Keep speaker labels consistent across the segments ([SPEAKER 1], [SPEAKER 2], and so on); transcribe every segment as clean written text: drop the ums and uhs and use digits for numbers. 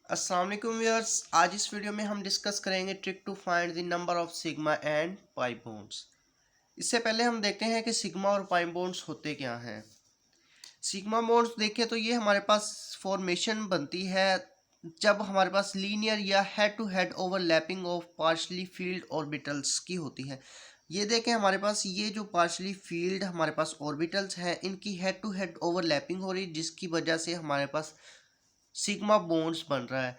[SPEAKER 1] अस्सलाम वालेकुम व्यूअर्स। आज इस वीडियो में हम डिस्कस करेंगे trick to find the number of sigma and pi bonds. इससे पहले हम देखते हैं कि सिग्मा और पाई बॉन्ड्स होते क्या हैं। सिग्मा बॉन्ड्स देखें तो ये हमारे पास फॉर्मेशन बनती है जब हमारे पास लीनियर या head to head overlapping of partially filled orbitals की होती है। ये देखें हमारे पास ये जो पार्शली फील्ड हमारे पास ऑर्बिटल्स हैं इनकी हेड टू हेड ओवरलैपिंग हो रही है, जिसकी वजह से हमारे पास सिग्मा बॉन्ड्स बन रहा है।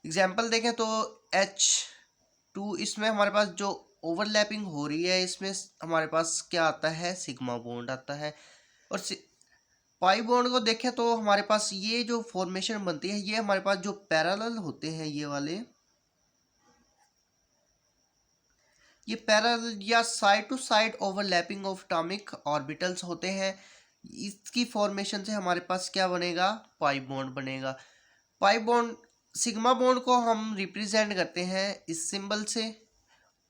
[SPEAKER 1] एग्जाम्पल देखें तो H2, इसमें हमारे पास जो ओवरलैपिंग हो रही है इसमें हमारे पास क्या आता है, सिग्मा बॉन्ड आता है। और पाई बॉन्ड को देखें तो हमारे पास ये जो फॉर्मेशन बनती है ये हमारे पास जो पैरेलल होते हैं ये पैरेलल या side to side overlapping of atomic orbitals होते हैं। इसकी फॉर्मेशन से हमारे पास क्या बनेगा, पाई बॉन्ड बनेगा। पाई बॉन्ड सिग्मा बॉन्ड को हम रिप्रेजेंट करते हैं इस सिंबल से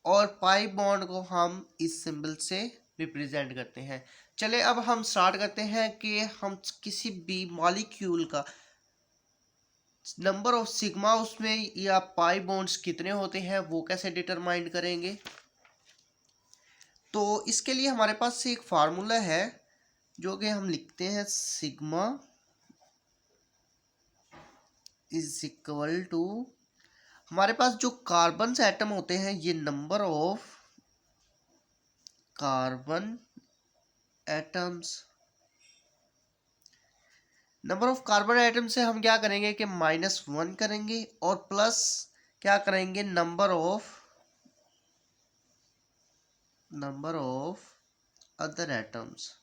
[SPEAKER 1] और पाई बॉन्ड को हम इस सिंबल से रिप्रेजेंट करते हैं। चले अब हम स्टार्ट करते हैं कि हम किसी भी मॉलिक्यूल का नंबर ऑफ सिग्मा उसमें या पाई बॉन्ड्स कितने होते हैं वो कैसे डिटरमाइन करेंगे। तो इसके लिए हमारे पास एक फार्मूला है जो कि हम लिखते हैं सिग्मा इज इक्वल टू, हमारे पास जो कार्बन एटम होते हैं ये number of carbon atoms, number of carbon atom से हम क्या करेंगे कि -1 करेंगे और प्लस क्या करेंगे, नंबर ऑफ अदर एटम्स।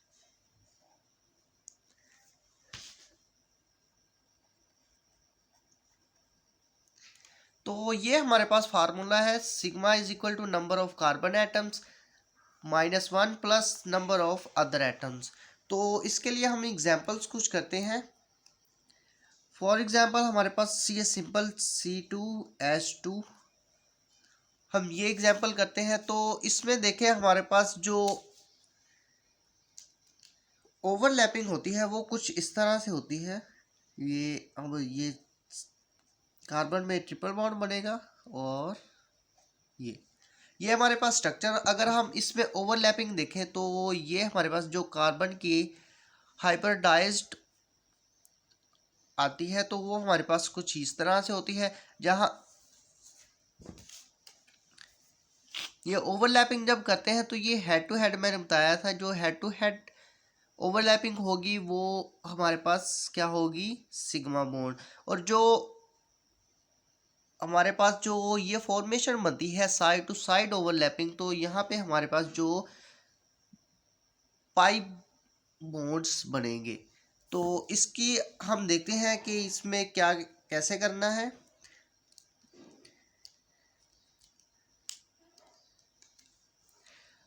[SPEAKER 1] तो ये हमारे पास फार्मूला है, sigma is equal to number of carbon atoms -1 plus number of other atoms. तो इसके लिए हम एग्जांपल्स कुछ करते हैं। फॉर एग्जांपल हमारे पास ये सिंपल C2H2, हम ये एग्जांपल करते हैं। तो इसमें देखें हमारे पास जो ओवरलैपिंग होती है वो कुछ इस तरह से होती है। ये कार्बन में ट्रिपल बॉन्ड बनेगा और ये हमारे पास स्ट्रक्चर, अगर हम इसमें ओवरलैपिंग देखें तो ये हमारे पास जो कार्बन की हाइब्रिडाइज्ड आती है तो वो हमारे पास कुछ इस तरह से होती है। जहाँ ये ओवरलैपिंग जब करते हैं तो ये हेड टू हेड मैंने बताया था, जो हेड टू हेड ओवरलैपिंग होगी वो हमारे पास क्या होगी, सिग्मा बॉन्ड। और जो हमारे पास जो ये फॉर्मेशन बनती है साइड टू साइड ओवरलैपिंग, तो यहाँ पे हमारे पास जो पाई बॉन्ड्स बनेंगे। तो इसकी हम देखते हैं कि इसमें क्या कैसे करना है।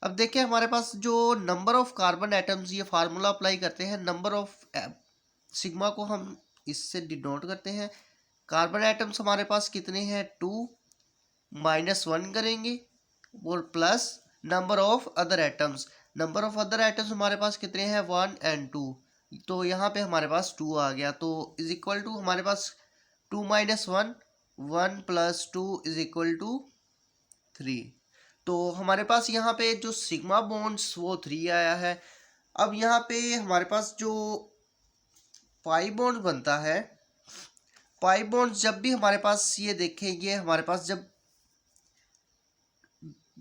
[SPEAKER 1] अब देखिए हमारे पास जो नंबर ऑफ कार्बन एटम्स, ये फार्मूला अप्लाई करते हैं, नंबर ऑफ सिग्मा को हम इससे डिनोट करते हैं। कार्बन एटम्स हमारे पास कितने हैं, 2, -1 करेंगे और plus number of other atoms, number of other atoms हमारे पास कितने हैं, 1 एंड 2। तो यहाँ पे हमारे पास 2 आ गया, तो इज इक्वल टू हमारे पास 2 - 1, 1 + 2 इज इक्वल टू 3। तो हमारे पास यहाँ पे जो सिग्मा बॉन्ड्स वो 3 आया है। अब यहाँ पे हमारे पास जो पाई बॉन्ड बनता है, पाई बॉन्ड जब भी हमारे पास ये देखें, ये हमारे पास जब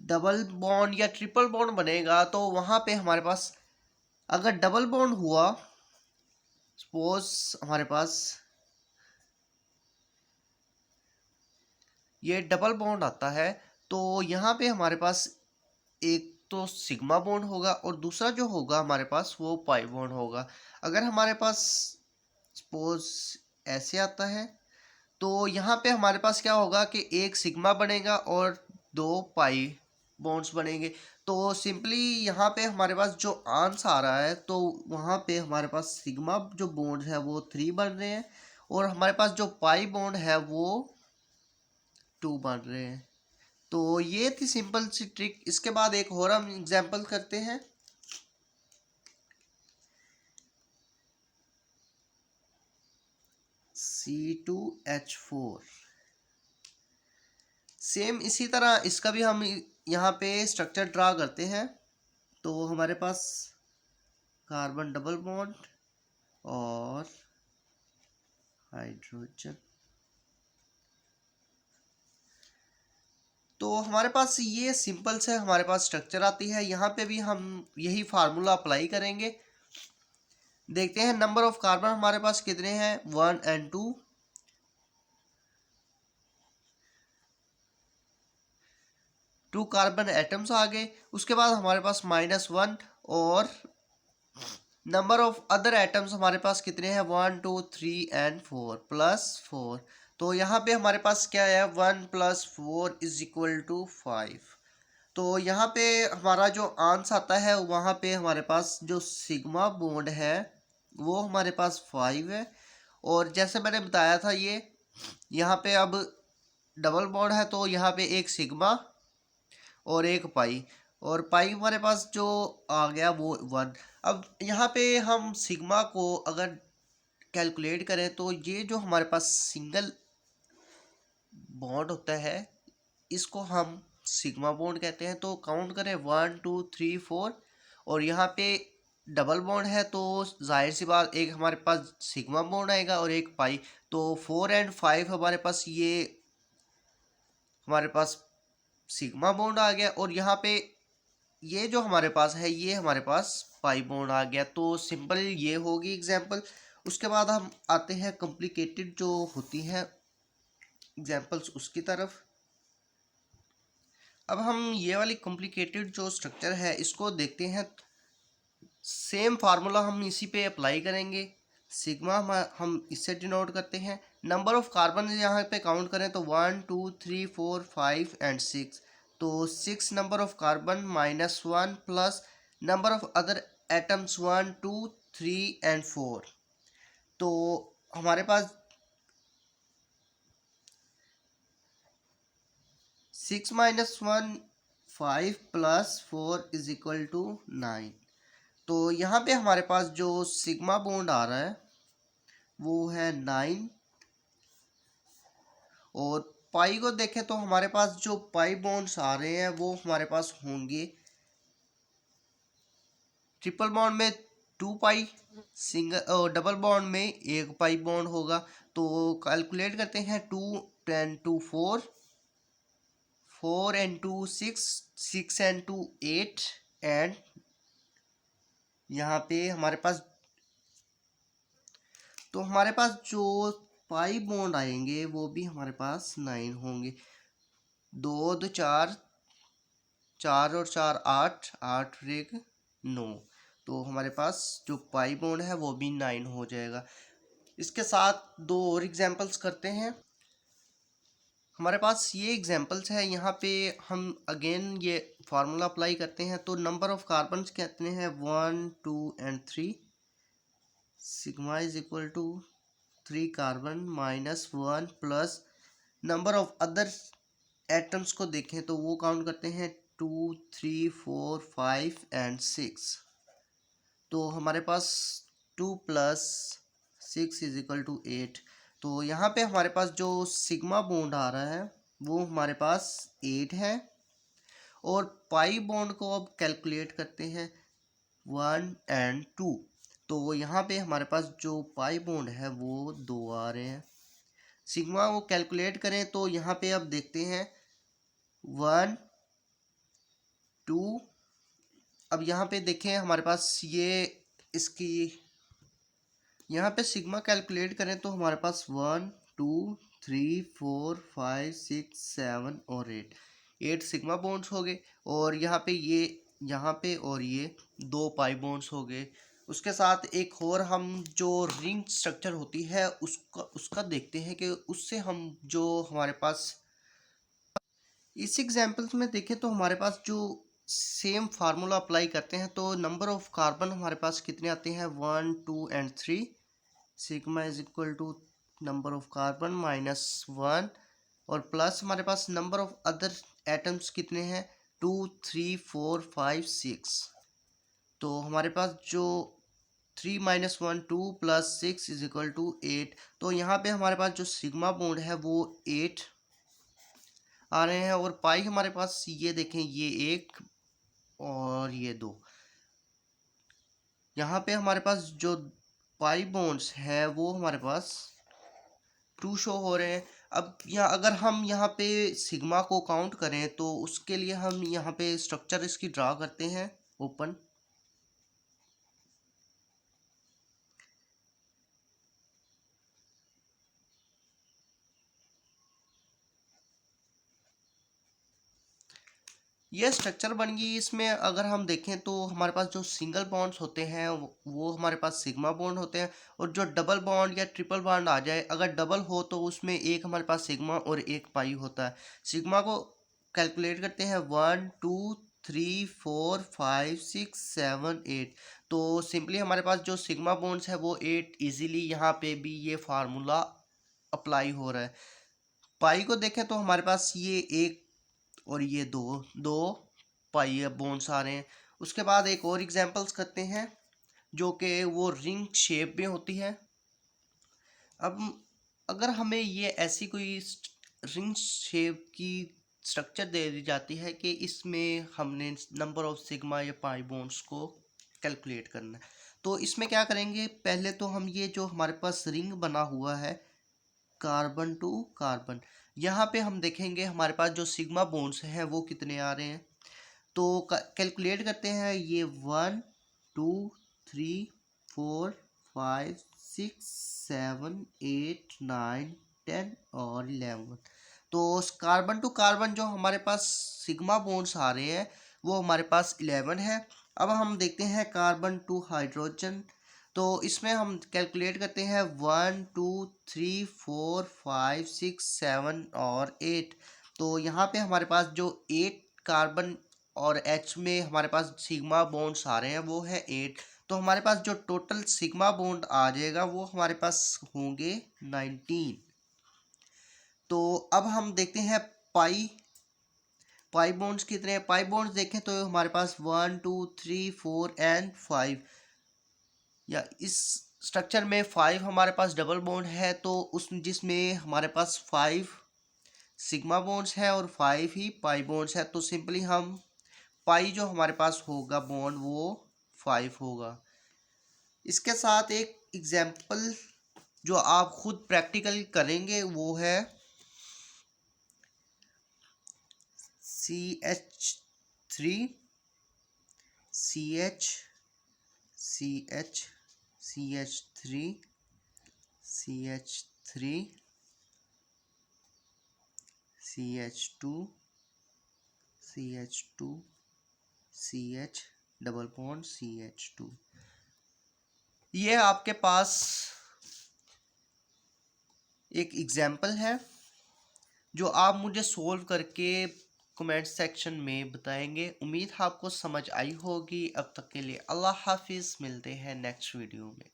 [SPEAKER 1] डबल बॉन्ड या ट्रिपल बॉन्ड बनेगा तो वहाँ पे हमारे पास अगर डबल बॉन्ड हुआ, सपोज हमारे पास ये डबल बॉन्ड आता है, तो यहाँ पे हमारे पास एक तो सिग्मा बॉन्ड होगा और दूसरा जो होगा हमारे पास वो पाई बॉन्ड होगा। अगर हमारे पास सपोज ऐसे आता है तो यहाँ पे हमारे पास क्या होगा कि एक सिग्मा बनेगा और 2 पाई बॉन्ड्स बनेंगे। तो सिंपली यहाँ पे हमारे पास जो आंसर आ रहा है तो वहाँ पे हमारे पास सिग्मा जो बॉन्ड है वो 3 बन रहे हैं और हमारे पास जो पाई बॉन्ड है वो 2 बन रहे हैं। तो ये थी सिंपल सी ट्रिक। इसके बाद एक और हम एग्जांपल करते हैं। C2H4। सेम इसी तरह इसका भी हम यहाँ पे स्ट्रक्चर ड्रा करते हैं। तो हमारे पास कार्बन डबल बॉन्ड और हाइड्रोजन। तो हमारे पास ये सिंपल से हमारे पास स्ट्रक्चर आती है। यहाँ पे भी हम यही फार्मूला अप्लाई करेंगे। देखते हैं नंबर ऑफ कार्बन हमारे पास कितने हैं, 1 and 2। टू कार्बन एटम्स आ गए। उसके बाद हमारे पास -1 और नंबर ऑफ अदर एटम्स हमारे पास कितने हैं, 1 2 3 and 4 +4। तो यहाँ पे हमारे पास क्या है, 1 + 4 = 5। तो यहाँ पे हमारा जो आंसर आता है वहाँ पे हमारे पास जो सिग्मा बॉन्ड है वो हमारे पास 5 है। और जैसे मैंने बताया था ये यहाँ पे अब डबल बॉन्ड है तो यहाँ पे एक सिग्मा और एक पाई, और पाई हमारे पास जो आ गया वो 1। अब यहाँ पे हम सिग्मा को अगर कैलकुलेट करें तो ये जो हमारे पास सिंगल बॉन्ड होता है इसको हम सिग्मा बॉन्ड कहते हैं। तो काउंट करें 1 2 3 4, और यहाँ पे डबल बॉन्ड है तो जाहिर सी बात एक हमारे पास सिग्मा बॉन्ड आएगा और एक पाई। तो 4 and 5 हमारे पास ये हमारे पास सिग्मा बॉन्ड आ गया, और यहाँ पे ये जो हमारे पास है ये हमारे पास पाई बॉन्ड आ गया। तो सिंपल ये होगी एग्जाम्पल। उसके बाद हम आते हैं कॉम्प्लिकेटेड जो होती हैं एग्जाम्पल्स उसकी तरफ। अब हम ये वाली कॉम्प्लिकेटेड जो स्ट्रक्चर है इसको देखते हैं। सेम फार्मूला हम इसी पे अप्लाई करेंगे। सिग्मा हम इससे डिनोट करते हैं। नंबर ऑफ कार्बन यहाँ पे काउंट करें तो 1 2 3 4 5 and 6। तो 6 number of carbon -1 plus number of other atoms 1 2 3 and 4। तो हमारे पास 6 - 1 5 + 4 = 9। तो यहाँ पे हमारे पास जो सिग्मा बॉन्ड आ रहा है वो है 9, और पाई को देखें तो हमारे पास जो पाई बॉन्ड्स आ रहे हैं वो हमारे पास होंगे ट्रिपल बॉन्ड में 2 पाई, सिंगल डबल बॉन्ड में 1 पाई बॉन्ड होगा। तो कैलकुलेट करते हैं, 2 10 2 4 4 and 2 6 6 and 2 8, एंड यहाँ पे हमारे पास तो हमारे पास जो पाई बॉन्ड आएंगे वो भी हमारे पास 9 होंगे। 2 2 4 4 और 4 8 8 और 1 9। तो हमारे पास जो पाई बॉन्ड है वो भी 9 हो जाएगा। इसके साथ दो और एग्जांपल्स करते हैं। हमारे पास ये एग्जांपल्स है, यहाँ पे हम अगेन ये फार्मूला अप्लाई करते हैं। तो नंबर ऑफ कार्बन कहते हैं 1 2 and 3। Sigma = 3 carbon -1 plus number of other atoms को देखें तो वो काउंट करते हैं 2 3 4 5 and 6। तो हमारे पास 2 + 6 = 8। तो यहाँ पे हमारे पास जो सिग्मा बॉन्ड आ रहा है वो हमारे पास 8 है, और पाई बॉन्ड को अब कैलकुलेट करते हैं 1 and 2। तो यहाँ पे हमारे पास जो पाई बॉन्ड है वो 2 आ रहे हैं। सिग्मा को कैलकुलेट करें तो यहाँ पे अब देखते हैं 1 2। अब यहाँ पे देखें हमारे पास ये इसकी यहाँ पे सिग्मा कैलकुलेट करें तो हमारे पास 1 2 3 4 5 6 7 और 8 सिग्मा बॉन्ड्स हो गए, और यहाँ पे ये यहाँ पे और ये 2 पाई बॉन्ड्स हो गए। उसके साथ एक और हम जो रिंग स्ट्रक्चर होती है उसका देखते हैं कि उससे हम जो हमारे पास इस एग्जांपल्स में देखें तो हमारे पास जो सेम फार्मूला अप्लाई करते हैं तो नंबर ऑफ कार्बन हमारे पास कितने आते हैं, 1 2 and 3। Sigma = number of carbon -1, और प्लस हमारे पास नंबर ऑफ अदर एटम्स कितने हैं, 2 3 4 5 6। तो हमारे पास जो 3 - 1 2 + 6 = 8। तो यहाँ पे हमारे पास जो सिग्मा बॉन्ड है वो 8 आ रहे हैं, और पाई हमारे पास ये देखें, ये 1 और ये 2। यहाँ पे हमारे पास जो पाई बॉन्ड्स है वो हमारे पास 2 शो हो रहे हैं। अब यहाँ अगर हम यहाँ पे सिग्मा को काउंट करें तो उसके लिए हम यहाँ पे स्ट्रक्चर इसकी ड्रा करते हैं। ओपन, ये स्ट्रक्चर बन गई। इसमें अगर हम देखें तो हमारे पास जो सिंगल बॉन्ड्स होते हैं वो हमारे पास सिग्मा बॉन्ड होते हैं, और जो डबल बॉन्ड या ट्रिपल बॉन्ड आ जाए, अगर डबल हो तो उसमें एक हमारे पास सिग्मा और एक पाई होता है। सिग्मा को कैलकुलेट करते हैं 1 2 3 4 5 6 7 8। तो सिंपली हमारे पास जो सिग्मा बॉन्ड्स है वो 8, इजीली यहाँ पे भी ये फार्मूला अप्लाई हो रहा है। पाई को देखें तो हमारे पास ये एक और ये दो दो पाई बॉन्ड्स आ रहे हैं। उसके बाद एक और एग्जांपल्स करते हैं जो कि वो रिंग शेप में होती है। अब अगर हमें ये ऐसी कोई रिंग शेप की स्ट्रक्चर दे दी जाती है कि इसमें हमने नंबर ऑफ सिग्मा या पाई बॉन्ड्स को कैलकुलेट करना है, तो इसमें क्या करेंगे, पहले तो हम ये जो हमारे पास रिंग बना हुआ है कार्बन टू कार्बन, यहाँ पे हम देखेंगे हमारे पास जो सिग्मा बॉन्ड्स हैं वो कितने आ रहे हैं। तो कैलकुलेट करते हैं, ये 1 2 3 4 5 6 7 8 9 10 और 11। तो कार्बन टू कार्बन जो हमारे पास सिग्मा बॉन्ड्स आ रहे हैं वो हमारे पास 11 है। अब हम देखते हैं कार्बन टू हाइड्रोजन, तो इसमें हम कैलकुलेट करते हैं 1 2 3 4 5 6 7 और 8। तो यहाँ पे हमारे पास जो 8 कार्बन और एच में हमारे पास सिग्मा बॉन्ड्स आ रहे हैं वो है 8। तो हमारे पास जो टोटल सिग्मा बॉन्ड आ जाएगा वो हमारे पास होंगे 19। तो अब हम देखते हैं पाई पाई बॉन्ड्स कितने हैं। पाई बॉन्ड्स देखें तो हमारे पास 1 2 3 4 एंड 5, या इस स्ट्रक्चर में 5 हमारे पास डबल बॉन्ड है, तो उस जिसमें हमारे पास 5 सिग्मा बॉन्ड्स है और 5 ही पाई बॉन्ड्स है। तो सिंपली हम पाई जो हमारे पास होगा बॉन्ड वो 5 होगा। इसके साथ एक एग्जांपल जो आप खुद प्रैक्टिकल करेंगे वो है CH3 CH CH CH3 CH3 CH2 CH2 CH double bond CH2। ये आपके पास एक एग्जाम्पल है जो आप मुझे सोल्व करके कमेंट सेक्शन में बताएंगे। उम्मीद है आपको समझ आई होगी। अब तक के लिए अल्लाह हाफिज़, मिलते हैं नेक्स्ट वीडियो में।